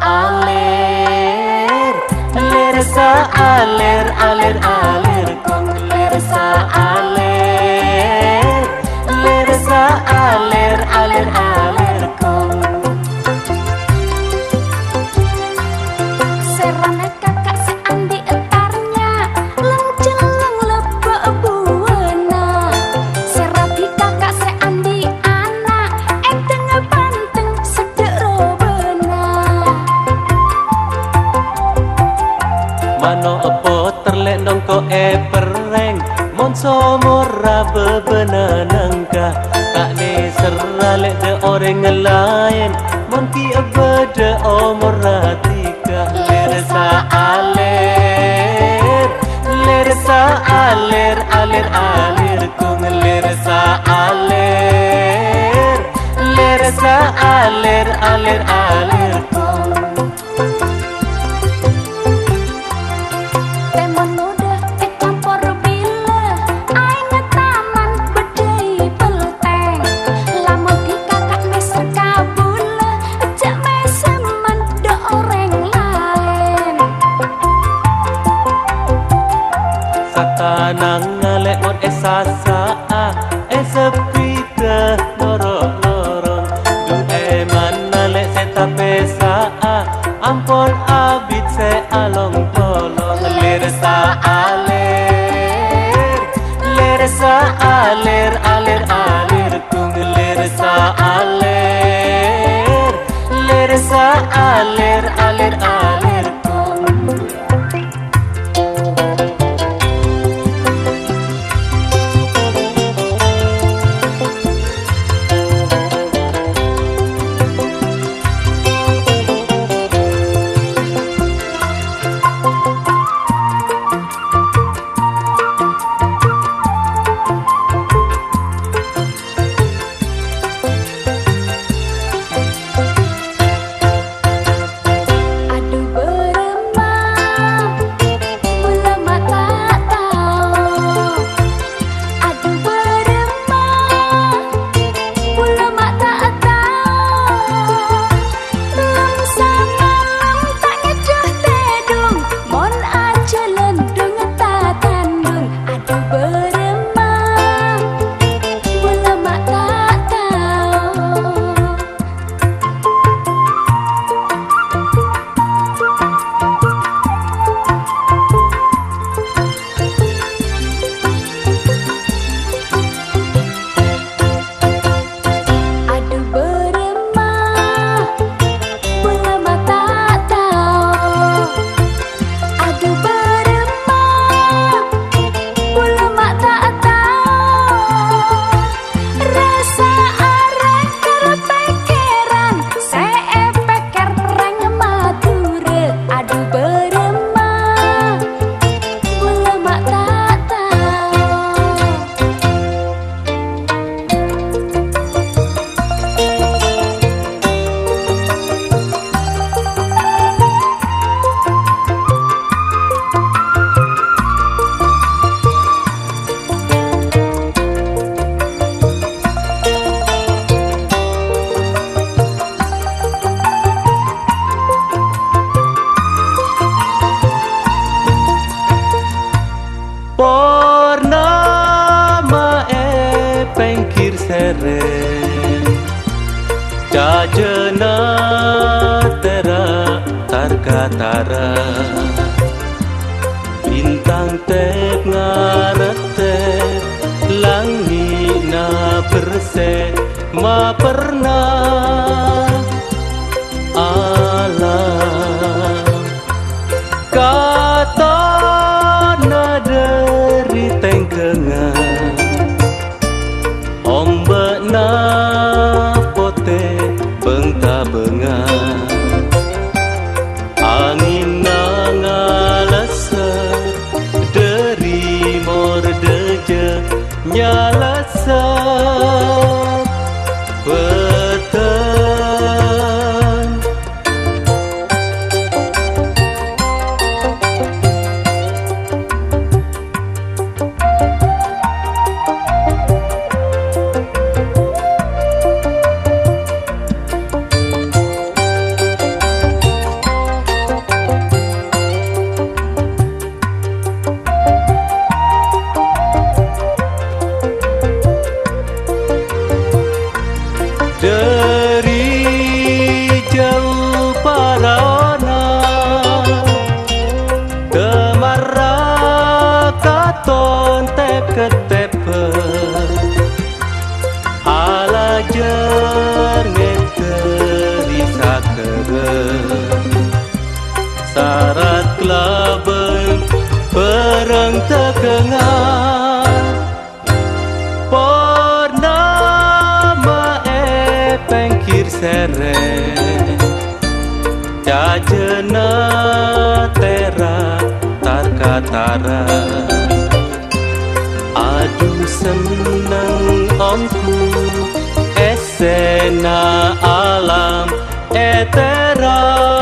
alir, lirsa alir, alir alir kong lirsa alir, lirsa alir, alir alir kong. Serana kakak si Andi etarnya lengceleng lebok buana. Serabi kakak si Andi anak edeng banteng sedek robena. Mano epo terlek nongko pereng monso mora bebena nangka tak ne seralek de orang lain monki abade omora tika lirsa alir, lirsa alir, alir alir kung lirsa alir, lirsa alir, alir alir kung. Satanang ngalek on esasa sepita lorong du mana lek seta pesa ampon abit se along tolong lirsa alir, lirsa alir, alir alir kung lirsa alir, lirsa alir, alir alir kung. Purnama pengkir seren Jajana tera tarkatara Bintang tek ngarete Langi na perse ma pernah alam kata dari tengkengan ombak na pote bengta bengan angin na ngalasa dari mordeje nyalasa sarat kelabeng perang tekengan purnama pengkir seret jajena tera tarkatara aduh seneng omku esena alam etera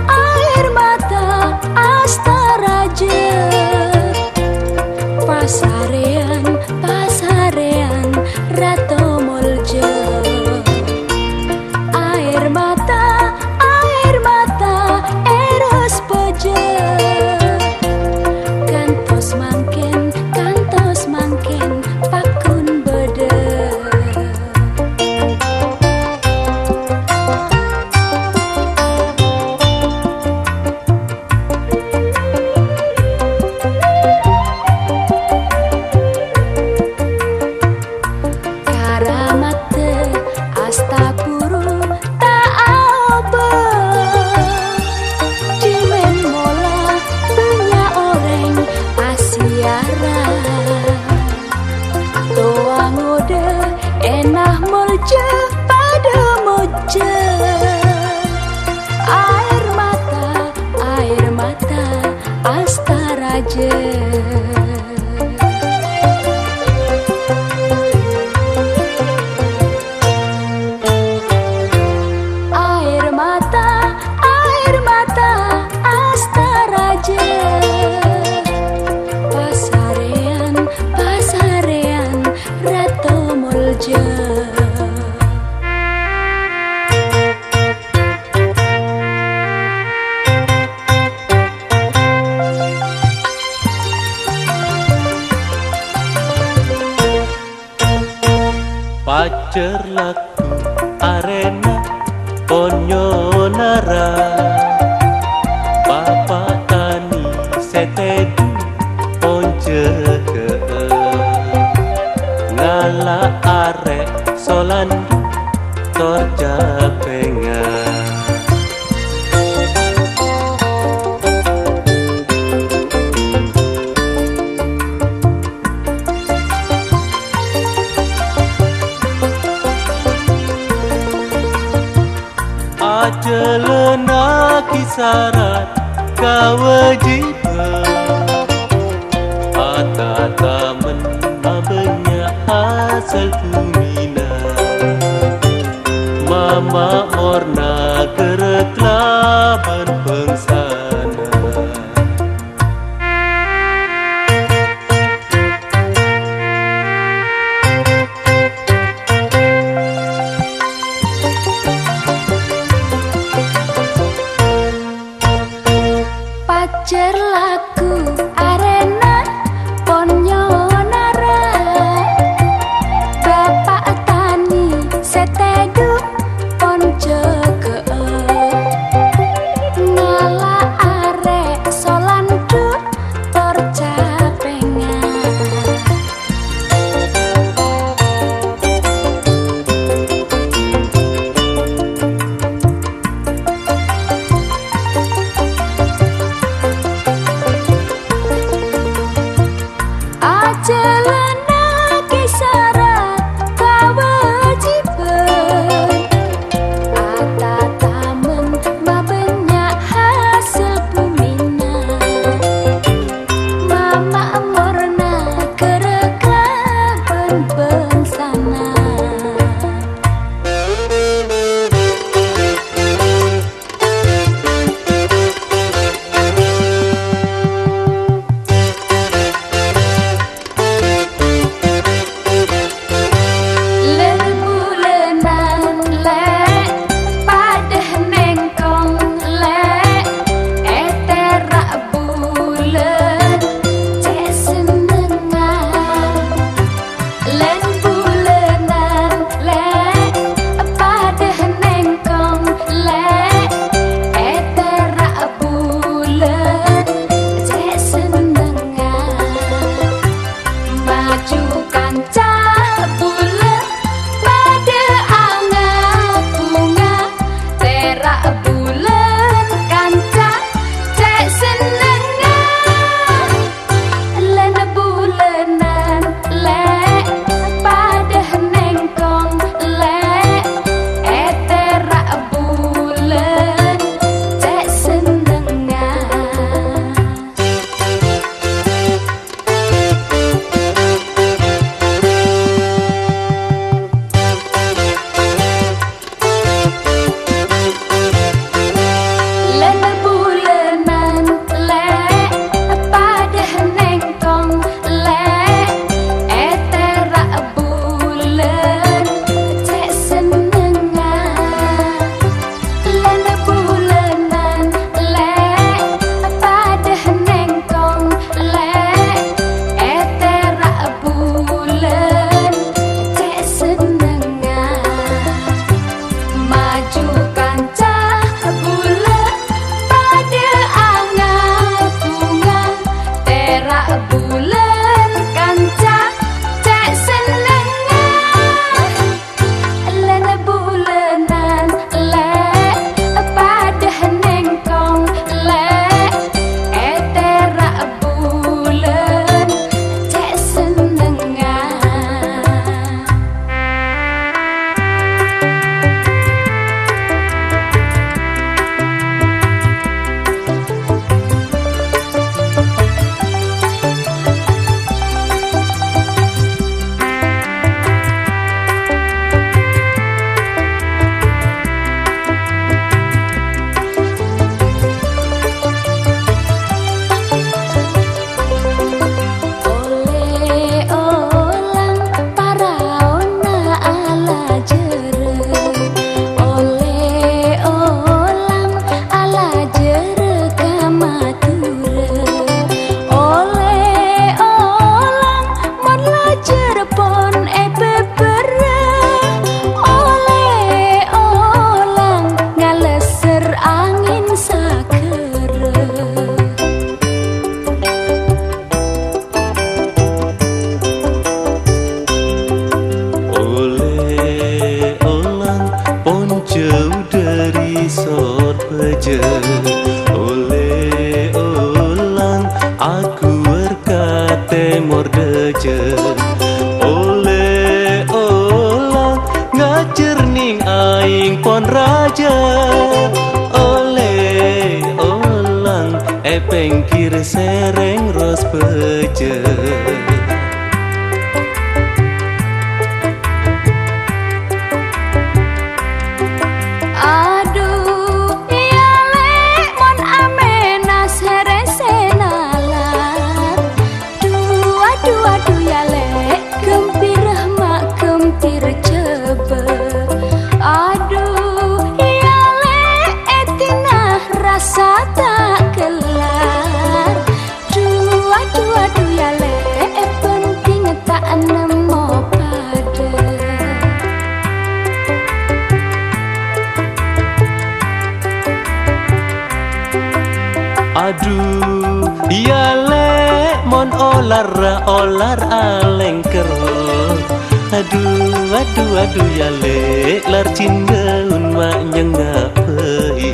air mata Astaraja pasarean Rato Mulja air mata eros peja kantos mangken pakun beda enah mulja pada moja air mata Astaraja air mata Astaraja pasarean Rato Mulja pacer laku arena ponyonara bapak tani setedu ponce ke ngala arek solandu torja pengan ajelena kisarat kewajiban atata menabenya asal tumina mama orna kereklaban pengsana pacer laku arena ponyonara bapak tani setedu ponco ning aing pon raja oleh olang pengkir sereng ros beje. Aduh, ya le mon olar aleng kerol. Aduh ya le lar cindeun mak nyengapai.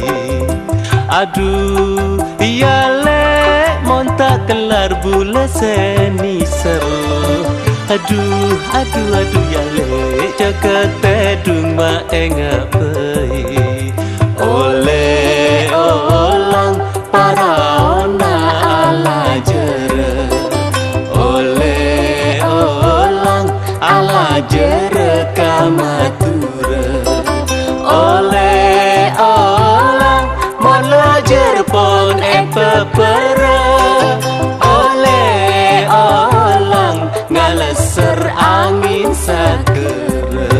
Aduh, ya le mon tak kelar bula seni seru. Aduh ya le jaga tedung mak engapai. Oleh olang paraona ala jere, oleh olang ala jere kamatura, oleh olang molajer pon pepera, oleh olang ngaleser angin sakera.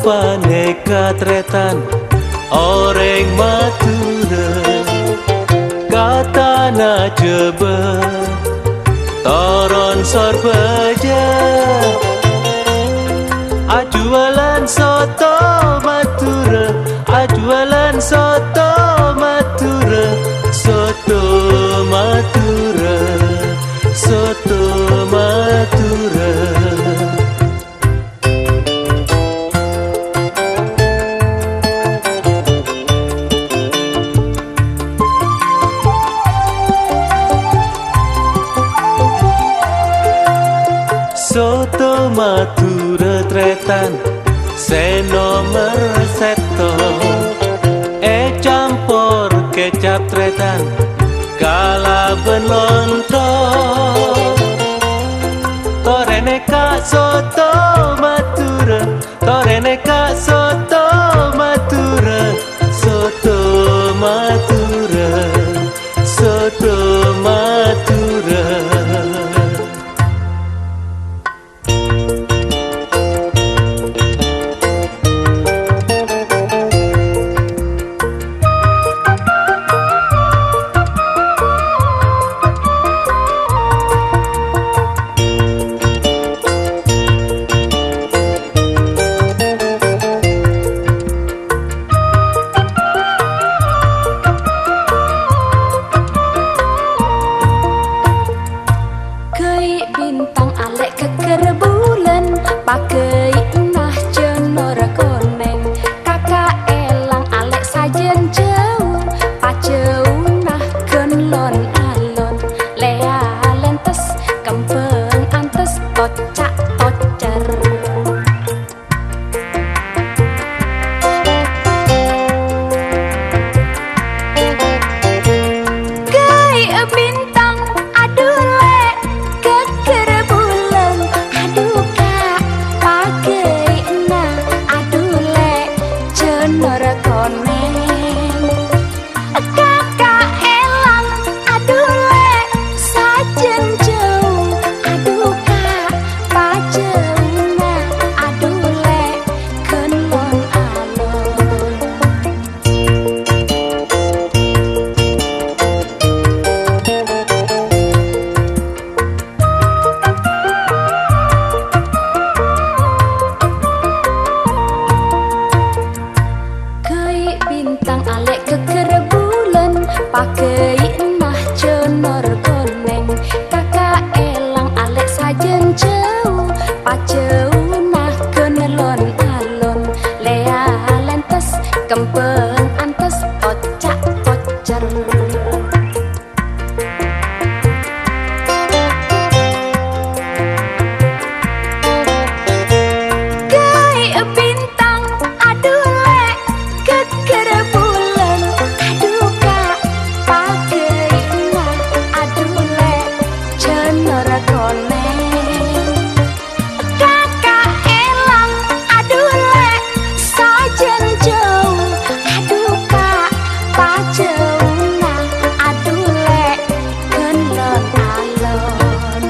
Paneka tretan orang matura katana jeba toron sor beja ajualan soto matura ajualan soto matura soto matura soto matura. Soto matura tretan se nomor seto campur kecap tretan kalaben lontong torene ka soto matura torene ka soto matura soto matura soto matura. kempeng antes ocak ocer. Gai bintang aduh lek keker bulan aduh kak pageina aduh lek cenor koneng kakak elang aduh lek sajen jauh aduh kak pajeuna aduh lek kenon alon.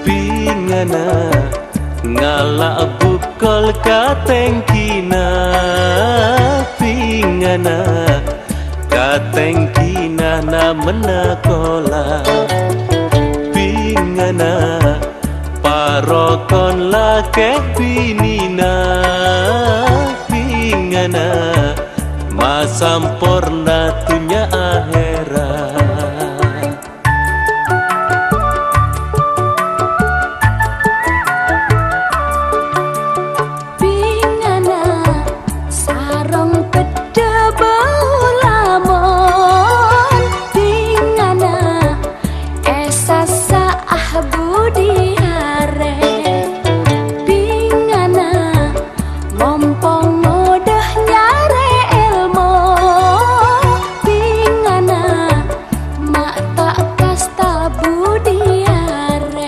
Pingana ngalak bukol katengkina, pingana katengkina na menakola, pingana parokon lake pinina, pingana masampurna tunya akhirat. Pingana sarong peda bau lamon, pingana esasa budi hare, pingana mompong mudah nyare ilmu, pingana mak tak kasta budi hare.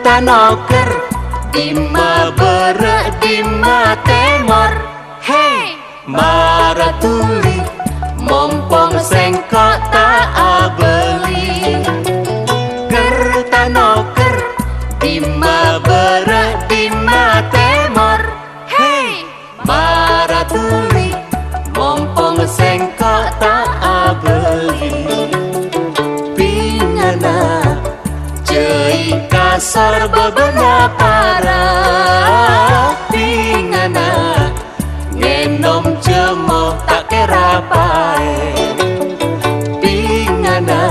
Tanoker dima berak dima temor, hey maratuli mompong sengkok tak abeli. Kertanoker dima berak dima temor, hey maratuli mompong sengkok tak abeli. Pingana jei kasar bebena parah, pingana ngenom jemoh tak kera pae, pingana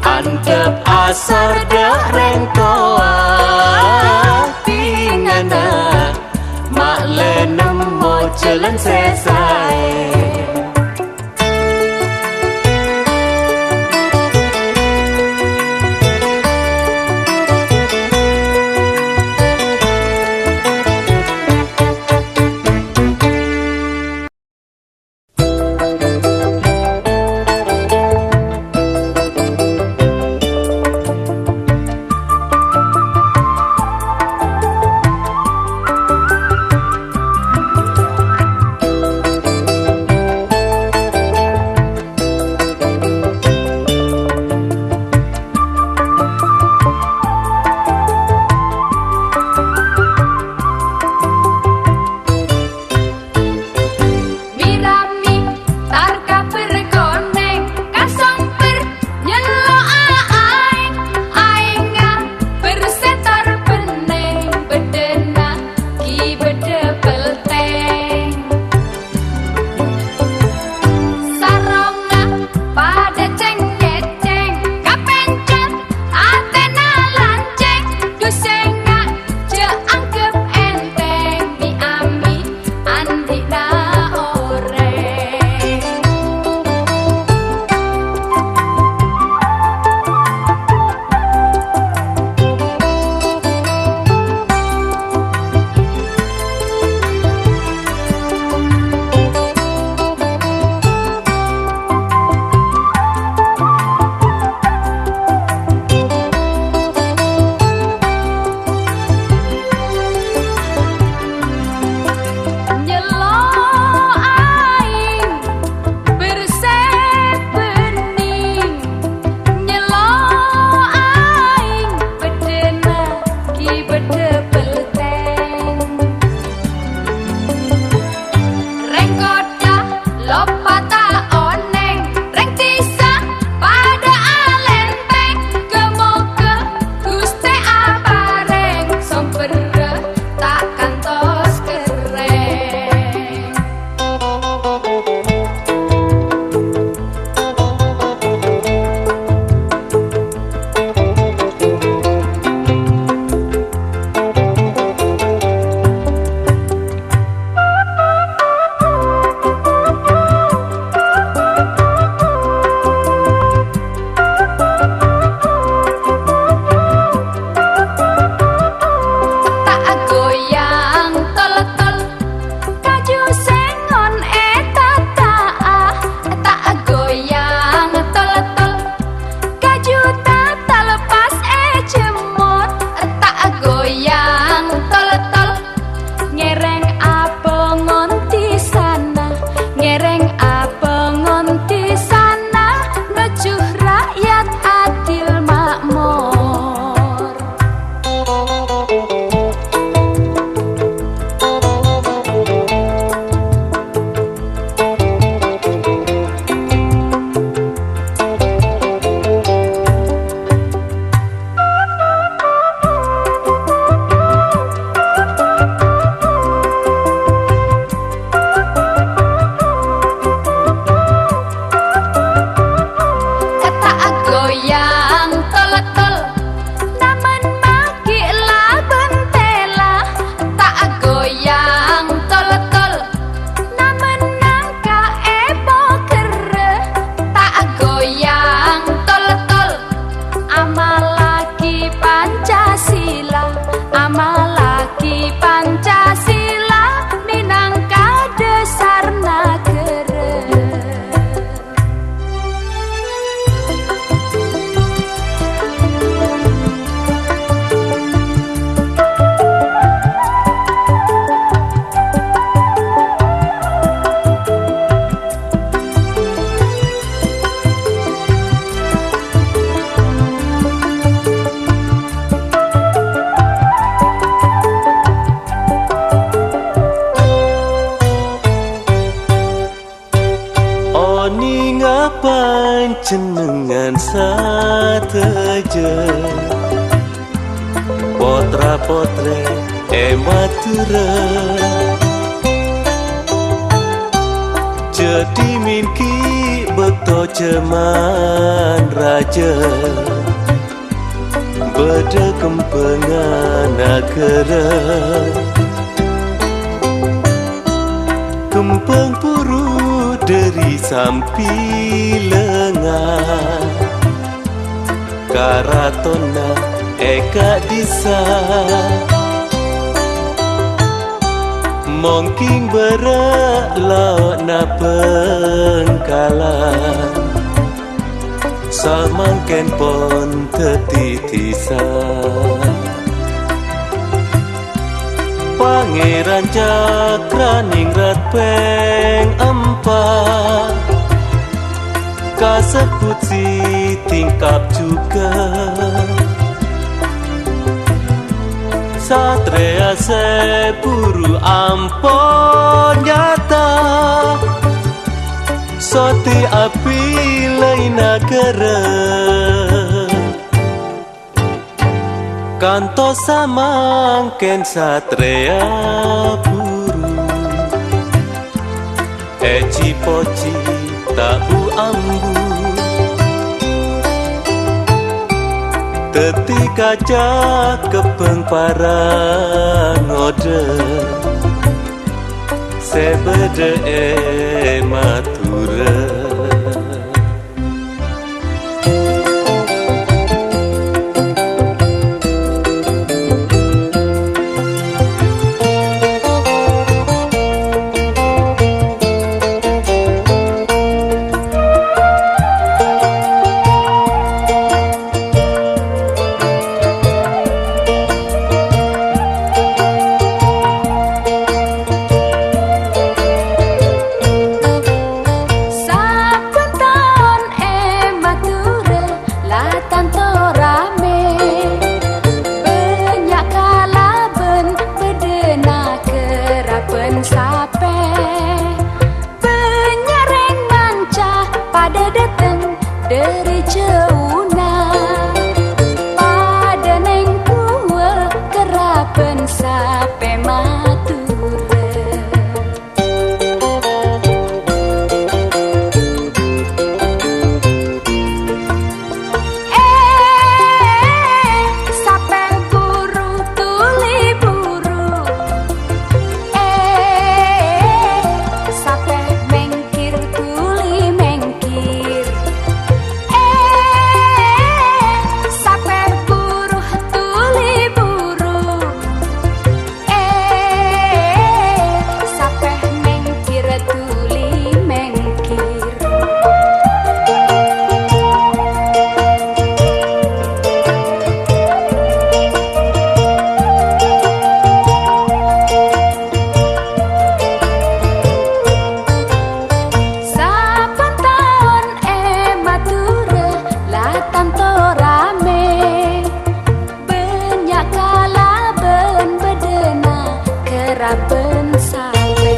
antep asar dak rengkoa, pingana mak lenem mo jalan sesae. jenengan sateje potra-potre matura jadi minki bekto jeman raja beda kempengan negara kempeng puru dari sampi lengan karatona eka disa mongking berak laut na pengkalan samangken pon tetitisan Pangeran Cakraning Ratpeng empat kasebut si tingkap juga Satria sepuru ampon nyata Soti api lain negara Kanto samangken satria buru Eci poci tabu ambu Teti kaca kepeng para ngode Sebede matura dari ceuna pada neng tua kerapen sape matura sape buru tuli buru sape mengkir tuli mengkir kerapen sape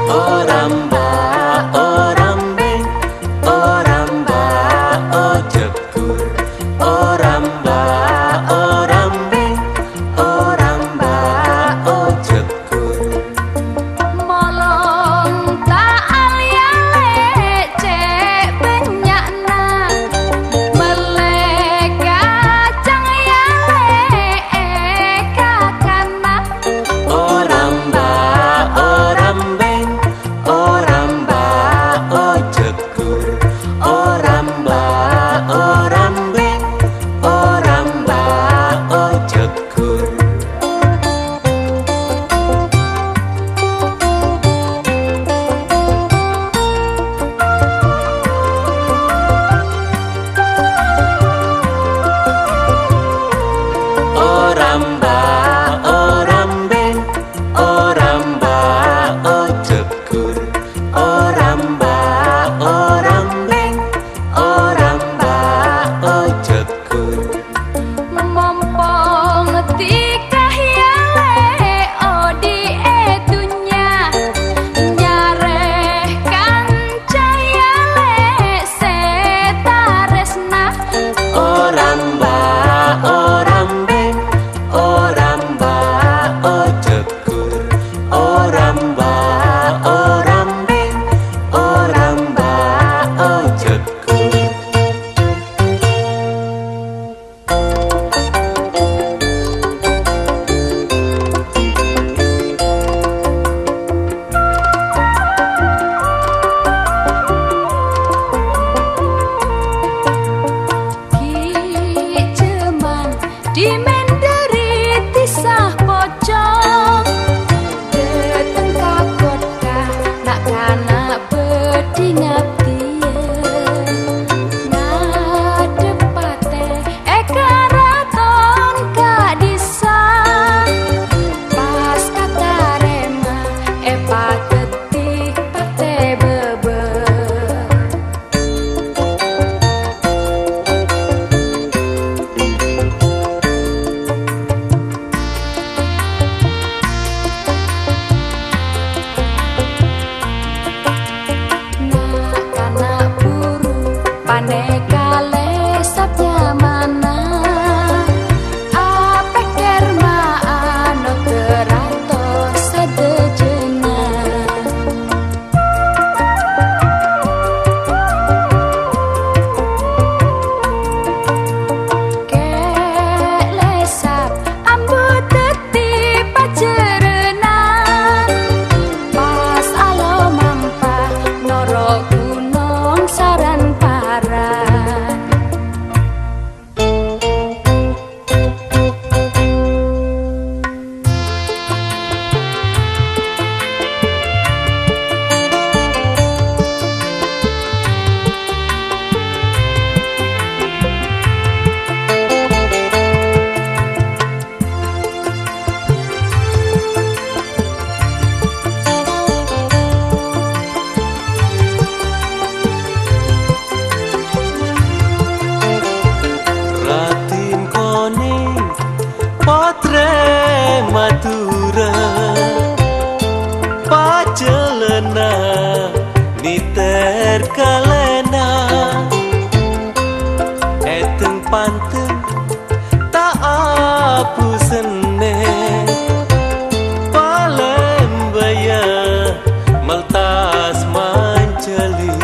oramba orambe oramba ojekur oramba orambe oramba ojekur pona niter kalena eteng panteng tak apu sene palem baya maltas manceli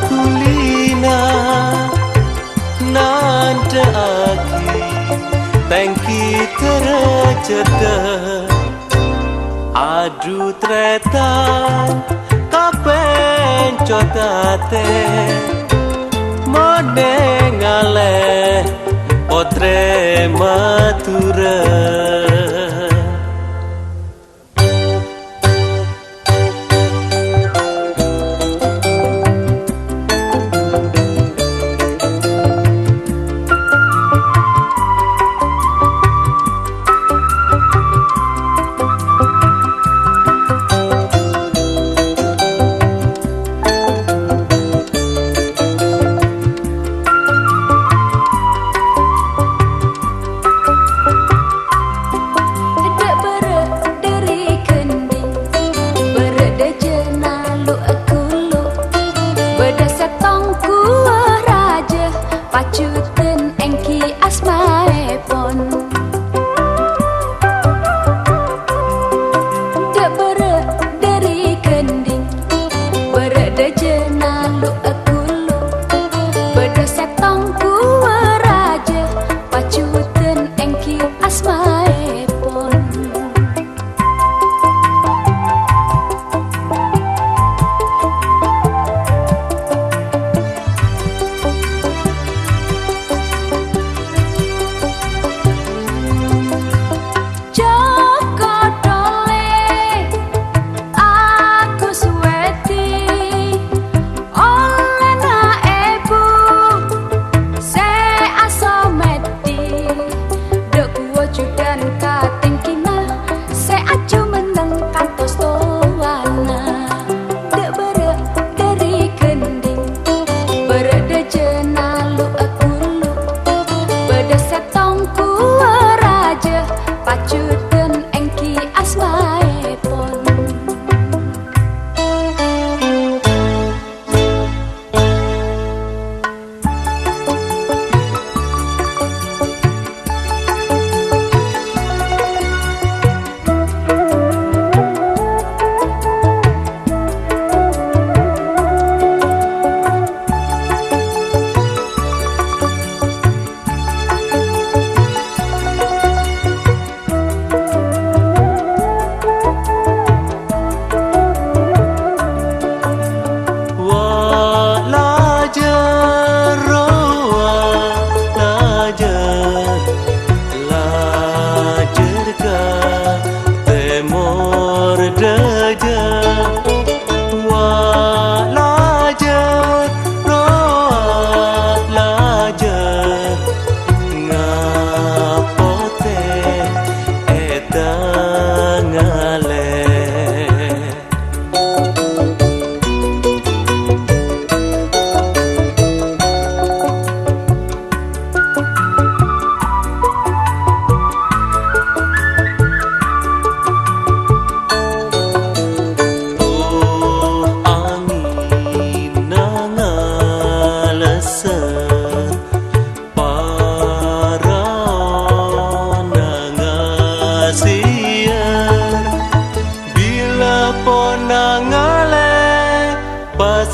kulina nanda aki tangki terjeda adu tretan kapen cotate monengale potre matura pacuten engki asmae pon dek bere dari kending bere de jenalu akulu beda setong ku raja pacuten engki asmae pon pacuten engki asmae pon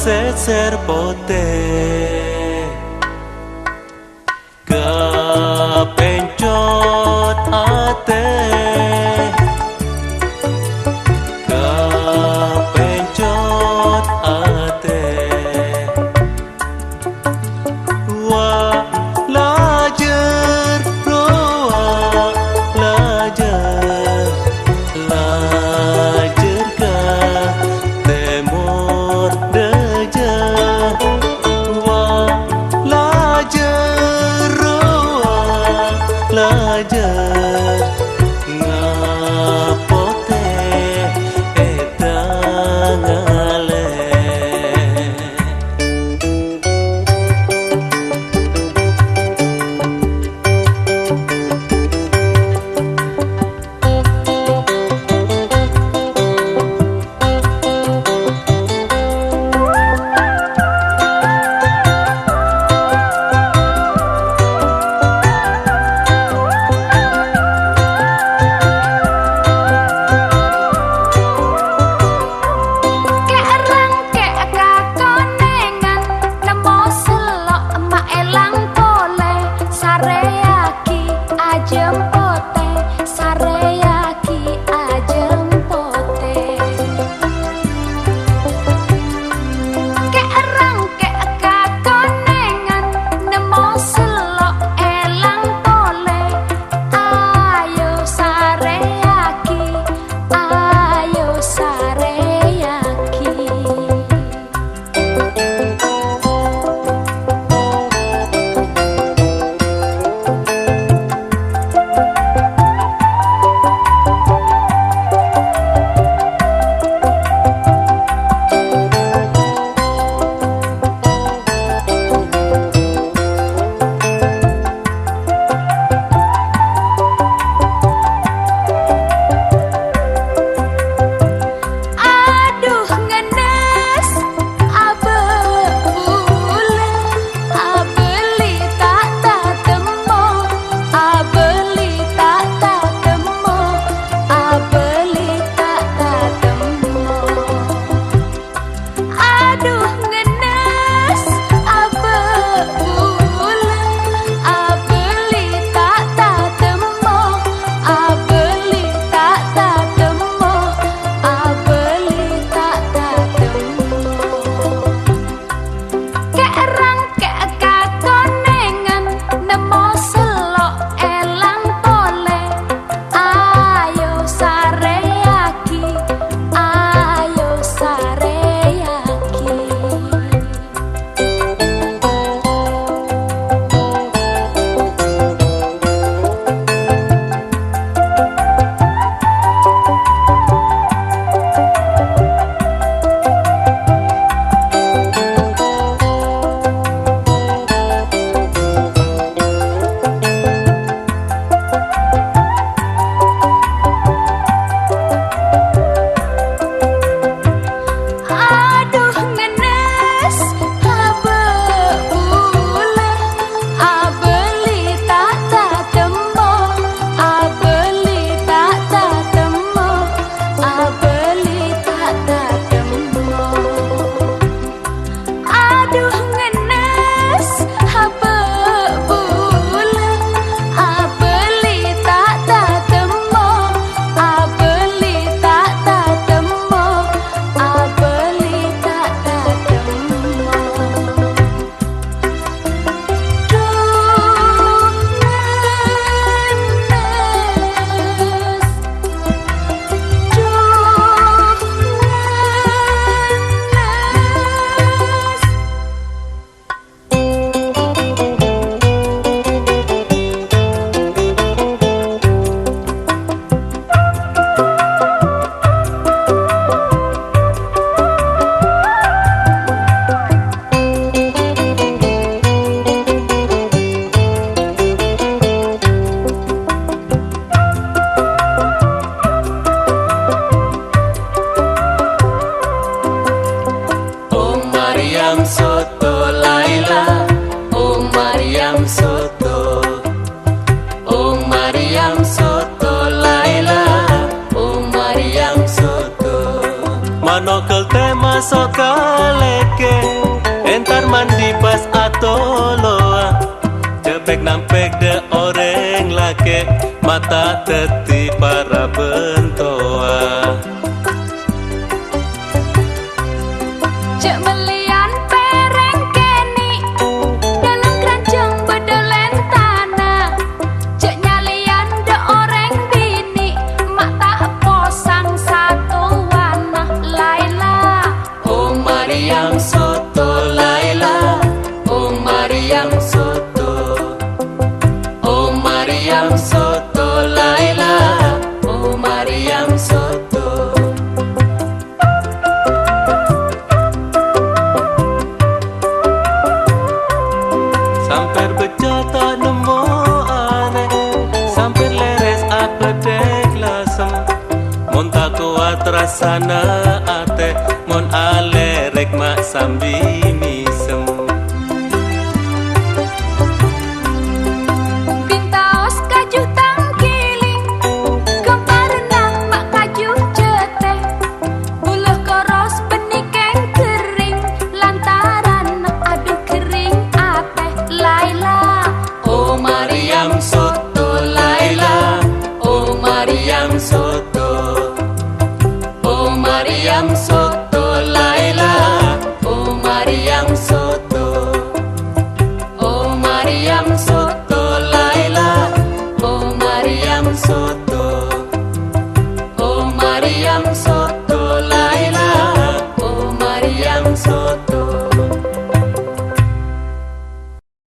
seser pote kepencot ate kepencot ate wa lajer roa lajer lajer ka temor deja wa lajer roa lajer masuk kaleke entar mandi pas atoloa jebek nampek de orang lake mata teti para bentoa Cek melian pereng keni dalam keranjang bedelen tanah Cek nyalian de orang bini mak tak posang satu warna Laila Oh Mariam Soto Laila Oh Mariam Soto Oh Mariam Soto Laila Oh Mariam Soto Sampai bejo tak nemu aneh Sampai leres apa dek lasem Mon tak kuat rasana ate Mon alerek mak sambil